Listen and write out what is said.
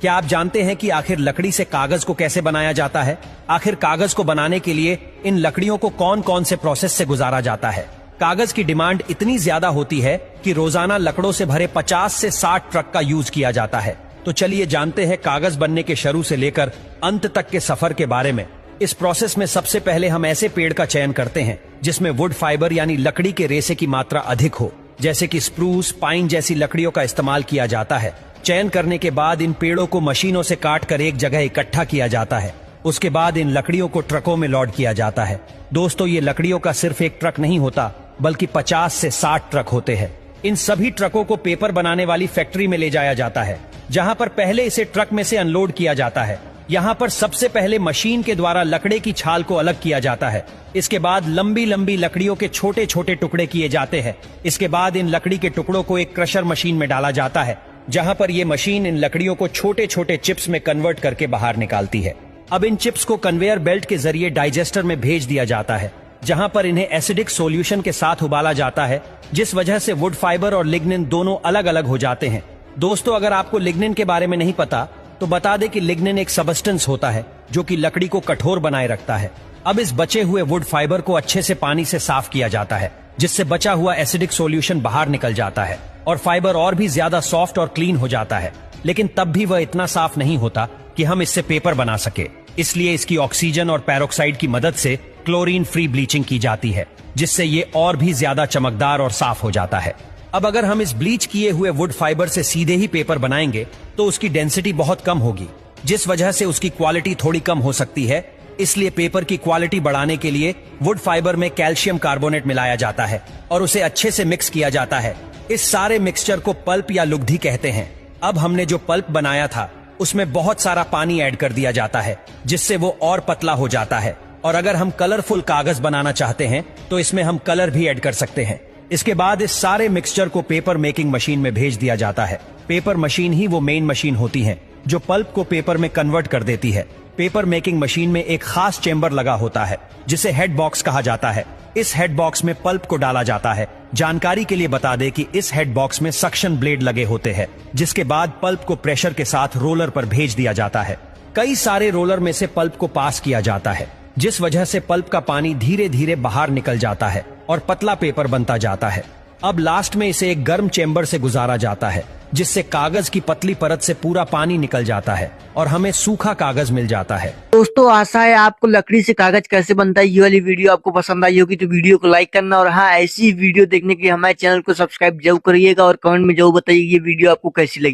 क्या आप जानते हैं कि आखिर लकड़ी से कागज को कैसे बनाया जाता है? आखिर कागज को बनाने के लिए इन लकड़ियों को कौन कौन से प्रोसेस से गुजारा जाता है? कागज की डिमांड इतनी ज्यादा होती है कि रोजाना लकड़ों से भरे 50 से 60 ट्रक का यूज किया जाता है। तो चलिए जानते हैं कागज बनने के शुरू से लेकर अंत तक के सफर के बारे में। इस प्रोसेस में सबसे पहले हम ऐसे पेड़ का चयन करते हैं जिसमें वुड फाइबर यानी लकड़ी के रेशे की मात्रा अधिक हो, जैसे कि स्प्रूस, पाइन जैसी लकड़ियों का इस्तेमाल किया जाता है। चयन करने के बाद इन पेड़ों को मशीनों से काट कर एक जगह इकट्ठा किया जाता है। उसके बाद इन लकड़ियों को ट्रकों में लोड किया जाता है। दोस्तों, ये लकड़ियों का सिर्फ एक ट्रक नहीं होता, बल्कि 50 से 60 ट्रक होते हैं। इन सभी ट्रकों को पेपर बनाने वाली फैक्ट्री में ले जाया जाता है, जहां पर पहले इसे ट्रक में से अनलोड किया जाता है। यहाँ पर सबसे पहले मशीन के द्वारा लकड़े की छाल को अलग किया जाता है। इसके बाद लंबी लंबी लकड़ियों के छोटे छोटे टुकड़े किए जाते हैं। इसके बाद इन लकड़ी के टुकड़ों को एक क्रशर मशीन में डाला जाता है, जहां पर ये मशीन इन लकड़ियों को छोटे छोटे चिप्स में कन्वर्ट करके बाहर निकालती है। अब इन चिप्स को कन्वेयर बेल्ट के जरिए डाइजेस्टर में भेज दिया जाता है, जहां पर इन्हें एसिडिक सॉल्यूशन के साथ उबाला जाता है, जिस वजह से वुड फाइबर और लिग्निन दोनों अलग अलग हो जाते हैं। दोस्तों, अगर आपको लिग्निन के बारे में नहीं पता तो बता दें कि लिग्निन एक सबस्टेंस होता है जो कि लकड़ी को कठोर बनाए रखता है। अब इस बचे हुए वुड फाइबर को अच्छे से पानी से साफ किया जाता है, जिससे बचा हुआ एसिडिक सॉल्यूशन बाहर निकल जाता है और फाइबर और भी ज्यादा सॉफ्ट और क्लीन हो जाता है। लेकिन तब भी वह इतना साफ नहीं होता कि हम इससे पेपर बना सके। इसलिए इसकी ऑक्सीजन और पेरोक्साइड की मदद से क्लोरीन फ्री ब्लीचिंग की जाती है, जिससे ये और भी ज्यादा चमकदार और साफ हो जाता है। अब अगर हम इस ब्लीच किए हुए वुड फाइबर से सीधे ही पेपर बनाएंगे तो उसकी डेंसिटी बहुत कम होगी, जिस वजह से उसकी क्वालिटी थोड़ी कम हो सकती है। इसलिए पेपर की क्वालिटी बढ़ाने के लिए वुड फाइबर में कैल्शियम कार्बोनेट मिलाया जाता है और उसे अच्छे से मिक्स किया जाता है। इस सारे मिक्सचर को पल्प या लुगदी कहते हैं। अब हमने जो पल्प बनाया था उसमें बहुत सारा पानी ऐड कर दिया जाता है, जिससे वो और पतला हो जाता है। और अगर हम कलरफुल कागज बनाना चाहते हैं तो इसमें हम कलर भी ऐड कर सकते हैं। इसके बाद इस सारे मिक्सचर को पेपर मेकिंग मशीन में भेज दिया जाता है। पेपर मशीन ही वो मेन मशीन होती है जो पल्प को पेपर में कन्वर्ट कर देती है। पेपर मेकिंग मशीन में एक खास चेंबर लगा होता है जिसे हेड बॉक्स कहा जाता है। इस हेड बॉक्स में पल्प को डाला जाता है। जानकारी के लिए बता दें कि इस हेड बॉक्स में सक्शन ब्लेड लगे होते हैं, जिसके बाद पल्प को प्रेशर के साथ रोलर पर भेज दिया जाता है। कई सारे रोलर में से पल्प को पास किया जाता है, जिस वजह से पल्प का पानी धीरे धीरे बाहर निकल जाता है और पतला पेपर बनता जाता है। अब लास्ट में इसे एक गर्म चेंबर से गुजारा जाता है, जिससे कागज की पतली परत से पूरा पानी निकल जाता है और हमें सूखा कागज मिल जाता है। दोस्तों, आशा है आपको लकड़ी से कागज कैसे बनता है ये वाली वीडियो आपको पसंद आई होगी, तो वीडियो को लाइक करना और हाँ, ऐसी वीडियो देखने के लिए हमारे चैनल को सब्सक्राइब जरूर करिएगा और कमेंट में जरूर बताइए ये वीडियो आपको कैसी लगी।